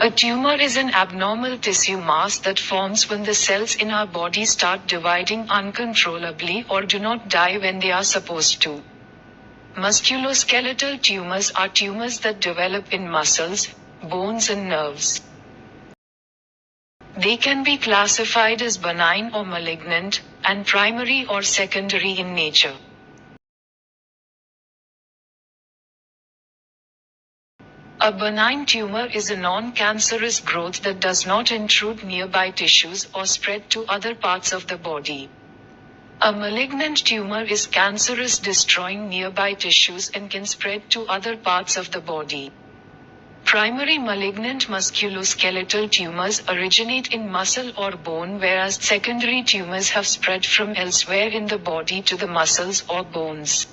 A tumor is an abnormal tissue mass that forms when the cells in our body start dividing uncontrollably or do not die when they are supposed to. Musculoskeletal tumors are tumors that develop in muscles, bones and nerves. They can be classified as benign or malignant, and primary or secondary in nature. A benign tumor is a non-cancerous growth that does not intrude nearby tissues or spread to other parts of the body. A malignant tumor is cancerous, destroying nearby tissues and can spread to other parts of the body. Primary malignant musculoskeletal tumors originate in muscle or bone, whereas secondary tumors have spread from elsewhere in the body to the muscles or bones.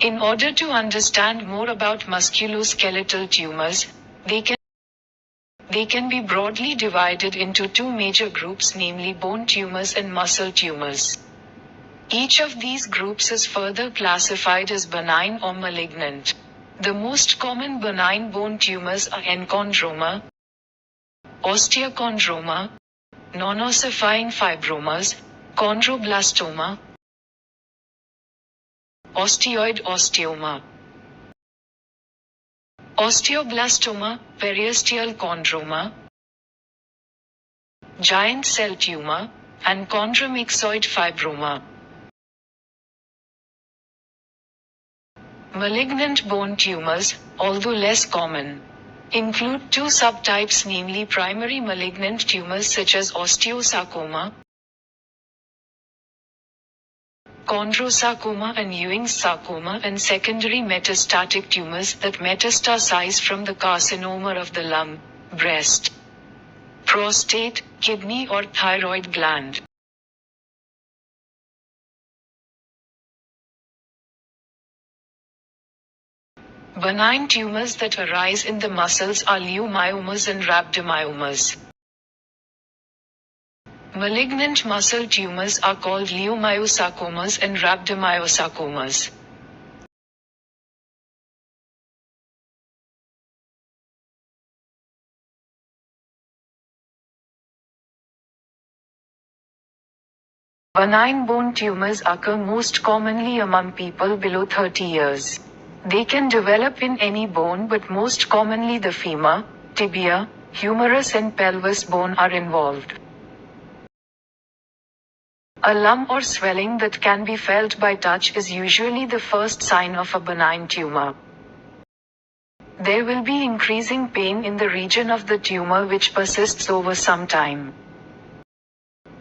In order to understand more about musculoskeletal tumors, they can be broadly divided into two major groups, namely bone tumors and muscle tumors. Each of these groups is further classified as benign or malignant. The most common benign bone tumors are enchondroma, osteochondroma, non-ossifying fibromas, chondroblastoma, osteoid osteoma, osteoblastoma, periosteal chondroma, giant cell tumor, and chondromyxoid fibroma. Malignant bone tumors, although less common, include two subtypes, namely primary malignant tumors such as osteosarcoma, chondrosarcoma and Ewing's sarcoma, and secondary metastatic tumors that metastasize from the carcinoma of the lung, breast, prostate, kidney or thyroid gland. Benign tumors that arise in the muscles are leiomyomas and rhabdomyomas. Malignant muscle tumors are called leiomyosarcomas and rhabdomyosarcomas. Benign bone tumors occur most commonly among people below 30 years. They can develop in any bone, but most commonly the femur, tibia, humerus and pelvis bone are involved. A lump or swelling that can be felt by touch is usually the first sign of a benign tumor. There will be increasing pain in the region of the tumor which persists over some time.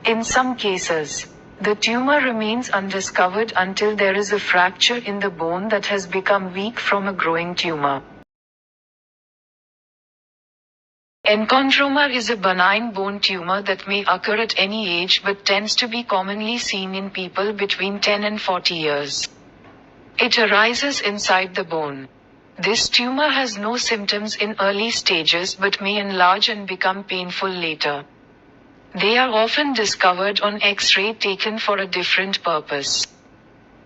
In some cases, the tumor remains undiscovered until there is a fracture in the bone that has become weak from a growing tumor. Enchondroma is a benign bone tumor that may occur at any age but tends to be commonly seen in people between 10 and 40 years. It arises inside the bone. This tumor has no symptoms in early stages but may enlarge and become painful later. They are often discovered on X-ray taken for a different purpose.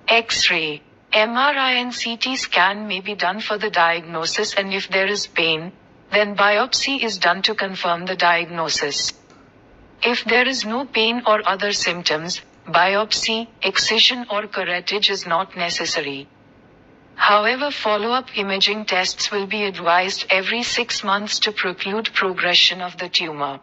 X-ray, MRI and CT scan may be done for the diagnosis, and if there is pain, then biopsy is done to confirm the diagnosis. If there is no pain or other symptoms, biopsy, excision or curettage is not necessary. However, follow-up imaging tests will be advised every 6 months to preclude progression of the tumor.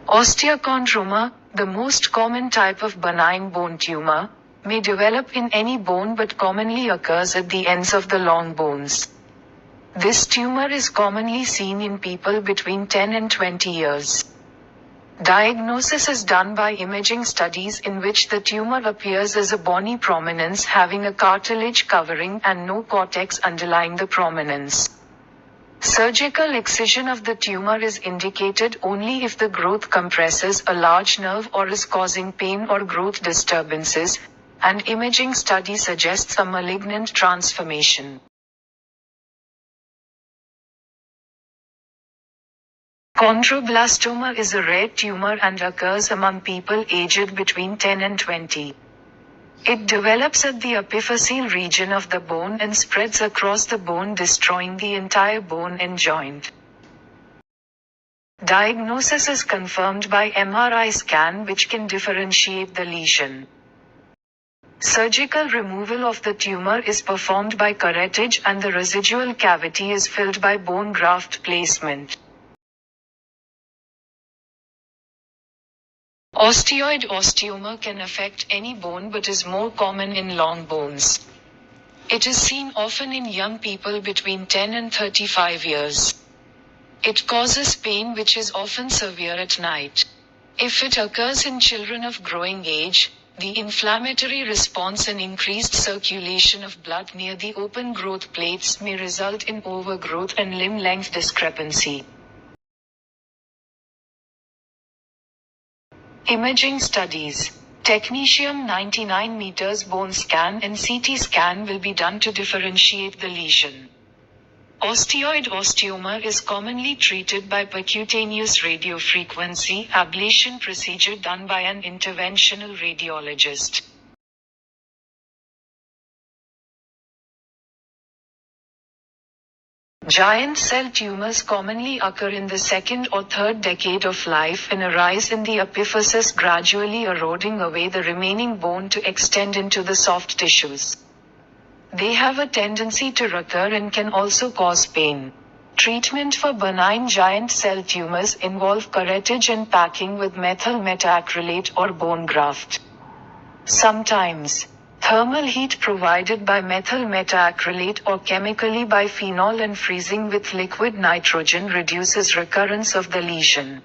Osteochondroma, the most common type of benign bone tumor, may develop in any bone but commonly occurs at the ends of the long bones. This tumor is commonly seen in people between 10 and 20 years. Diagnosis is done by imaging studies in which the tumor appears as a bony prominence having a cartilage covering and no cortex underlying the prominence. Surgical excision of the tumor is indicated only if the growth compresses a large nerve or is causing pain or growth disturbances, and imaging study suggests a malignant transformation. Chondroblastoma is a rare tumor and occurs among people aged between 10 and 20. It develops at the epiphyseal region of the bone and spreads across the bone, destroying the entire bone and joint. Diagnosis is confirmed by MRI scan, which can differentiate the lesion. Surgical removal of the tumor is performed by curettage and the residual cavity is filled by bone graft placement. Osteoid osteoma can affect any bone but is more common in long bones. It is seen often in young people between 10 and 35 years. It causes pain which is often severe at night. If it occurs in children of growing age, the inflammatory response and increased circulation of blood near the open growth plates may result in overgrowth and limb length discrepancy. Imaging studies. Technetium 99 meters bone scan and CT scan will be done to differentiate the lesion. Osteoid osteoma is commonly treated by percutaneous radiofrequency ablation procedure done by an interventional radiologist. Giant cell tumors commonly occur in the second or third decade of life and arise in the epiphysis, gradually eroding away the remaining bone to extend into the soft tissues. They have a tendency to recur and can also cause pain. Treatment for benign giant cell tumors involve curettage and packing with methyl methacrylate or bone graft. Sometimes, thermal heat provided by methyl methacrylate or chemically by phenol and freezing with liquid nitrogen reduces recurrence of the lesion.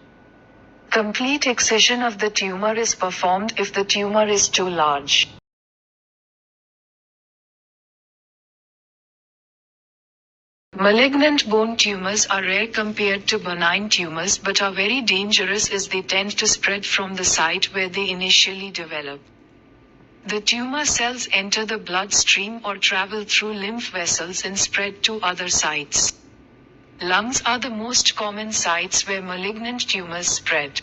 Complete excision of the tumor is performed if the tumor is too large. Malignant bone tumors are rare compared to benign tumors but are very dangerous as they tend to spread from the site where they initially develop. The tumor cells enter the bloodstream or travel through lymph vessels and spread to other sites. Lungs are the most common sites where malignant tumors spread.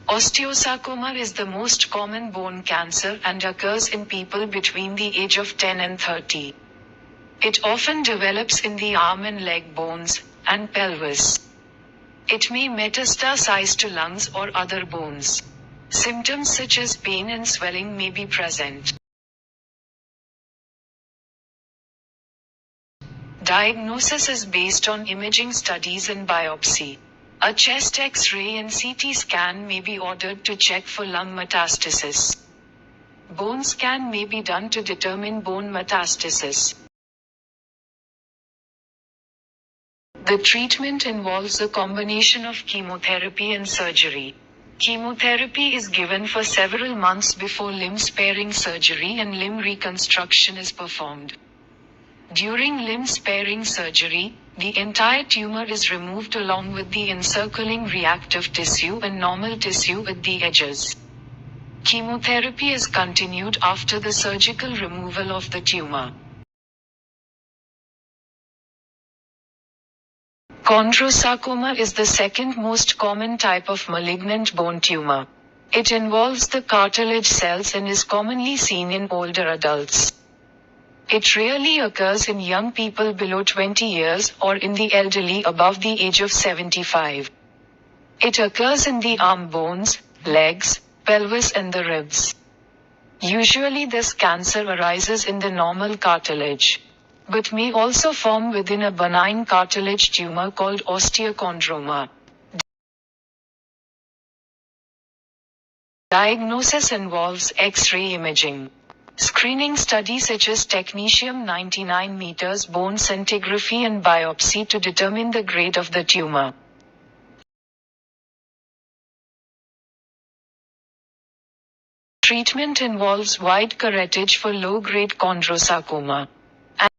Osteosarcoma is the most common bone cancer and occurs in people between the age of 10 and 30. It often develops in the arm and leg bones, and pelvis. It may metastasize to lungs or other bones. Symptoms such as pain and swelling may be present. Diagnosis is based on imaging studies and biopsy. A chest X-ray and CT scan may be ordered to check for lung metastasis. Bone scan may be done to determine bone metastasis. The treatment involves a combination of chemotherapy and surgery. Chemotherapy is given for several months before limb-sparing surgery and limb reconstruction is performed. During limb-sparing surgery, the entire tumor is removed along with the encircling reactive tissue and normal tissue at the edges. Chemotherapy is continued after the surgical removal of the tumor. Chondrosarcoma is the second most common type of malignant bone tumor. It involves the cartilage cells and is commonly seen in older adults. It rarely occurs in young people below 20 years or in the elderly above the age of 75. It occurs in the arm bones, legs, pelvis and the ribs. Usually this cancer arises in the normal cartilage, but may also form within a benign cartilage tumor called osteochondroma. Diagnosis involves X-ray imaging. Screening studies such as technetium 99 meters bone scintigraphy and biopsy to determine the grade of the tumor. Treatment involves wide curettage for low-grade chondrosarcoma.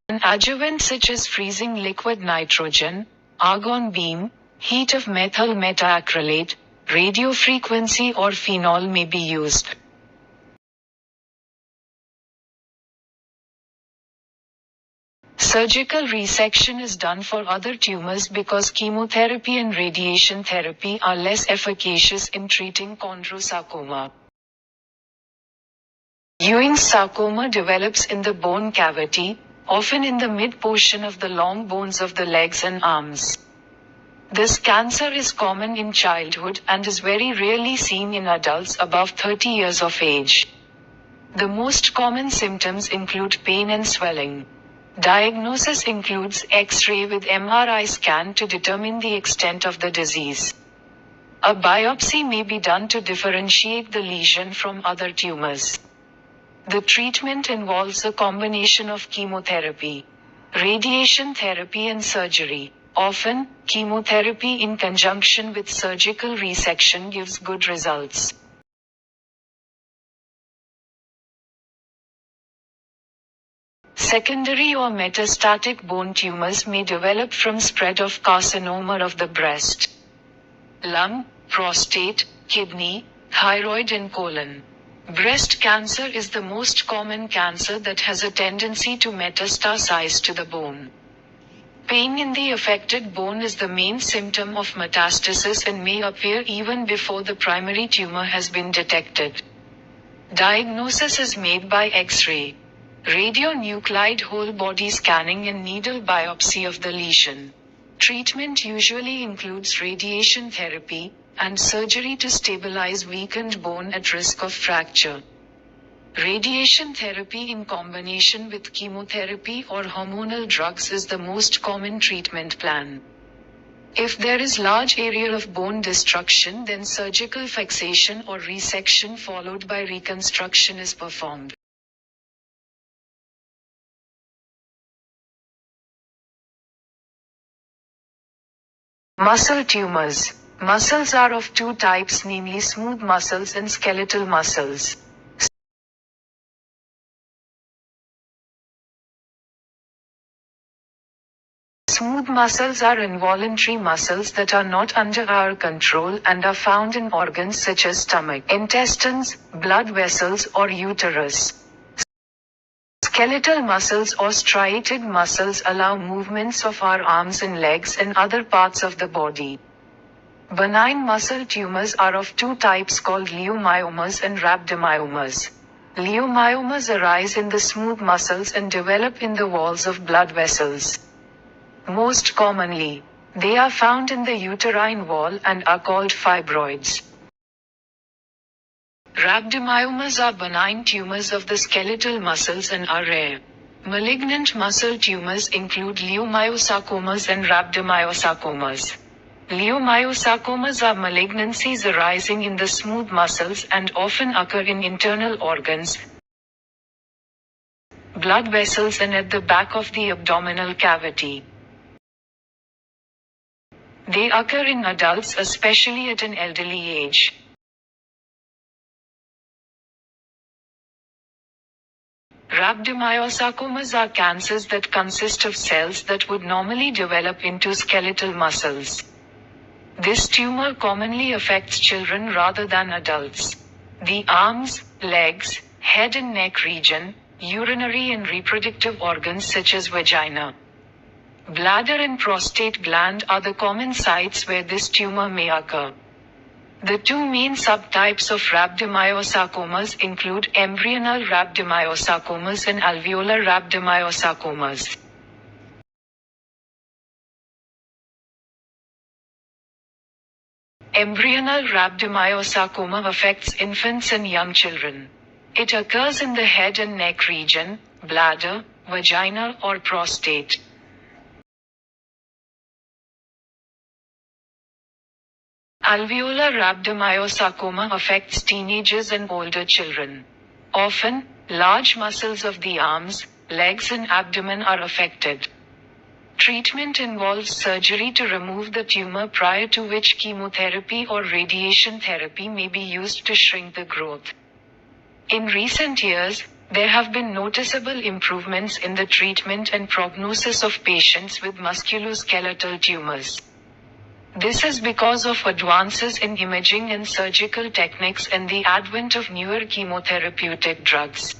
An adjuvant such as freezing liquid nitrogen, argon beam, heat of methyl methacrylate, radiofrequency or phenol may be used. Surgical resection is done for other tumors because chemotherapy and radiation therapy are less efficacious in treating chondrosarcoma. Ewing's sarcoma develops in the bone cavity, often in the mid-portion of the long bones of the legs and arms. This cancer is common in childhood and is very rarely seen in adults above 30 years of age. The most common symptoms include pain and swelling. Diagnosis includes X-ray with MRI scan to determine the extent of the disease. A biopsy may be done to differentiate the lesion from other tumors. The treatment involves a combination of chemotherapy, radiation therapy and surgery. Often, chemotherapy in conjunction with surgical resection gives good results. Secondary or metastatic bone tumors may develop from spread of carcinoma of the breast, lung, prostate, kidney, thyroid and colon. Breast cancer is the most common cancer that has a tendency to metastasize to the bone. Pain in the affected bone is the main symptom of metastasis and may appear even before the primary tumor has been detected. Diagnosis is made by X-ray, radionuclide whole body scanning and needle biopsy of the lesion. Treatment usually includes radiation therapy and surgery to stabilize weakened bone at risk of fracture. Radiation therapy in combination with chemotherapy or hormonal drugs is the most common treatment plan. If there is large area of bone destruction, then surgical fixation or resection followed by reconstruction is performed. Muscle tumors. Muscles are of two types, namely smooth muscles and skeletal muscles. Smooth muscles are involuntary muscles that are not under our control and are found in organs such as stomach, intestines, blood vessels or uterus. Skeletal muscles or striated muscles allow movements of our arms and legs and other parts of the body. Benign muscle tumors are of two types called leiomyomas and rhabdomyomas. Leiomyomas arise in the smooth muscles and develop in the walls of blood vessels. Most commonly, they are found in the uterine wall and are called fibroids. Rhabdomyomas are benign tumors of the skeletal muscles and are rare. Malignant muscle tumors include leiomyosarcomas and rhabdomyosarcomas. Leiomyosarcomas are malignancies arising in the smooth muscles and often occur in internal organs, blood vessels and at the back of the abdominal cavity. They occur in adults, especially at an elderly age. Rhabdomyosarcomas are cancers that consist of cells that would normally develop into skeletal muscles. This tumor commonly affects children rather than adults. The arms, legs, head and neck region, urinary and reproductive organs such as vagina, bladder and prostate gland are the common sites where this tumor may occur. The two main subtypes of rhabdomyosarcomas include embryonal rhabdomyosarcomas and alveolar rhabdomyosarcomas. Embryonal rhabdomyosarcoma affects infants and young children. It occurs in the head and neck region, bladder, vagina or prostate. Alveolar rhabdomyosarcoma affects teenagers and older children. Often, large muscles of the arms, legs and abdomen are affected. Treatment involves surgery to remove the tumor, prior to which chemotherapy or radiation therapy may be used to shrink the growth. In recent years, there have been noticeable improvements in the treatment and prognosis of patients with musculoskeletal tumors. This is because of advances in imaging and surgical techniques and the advent of newer chemotherapeutic drugs.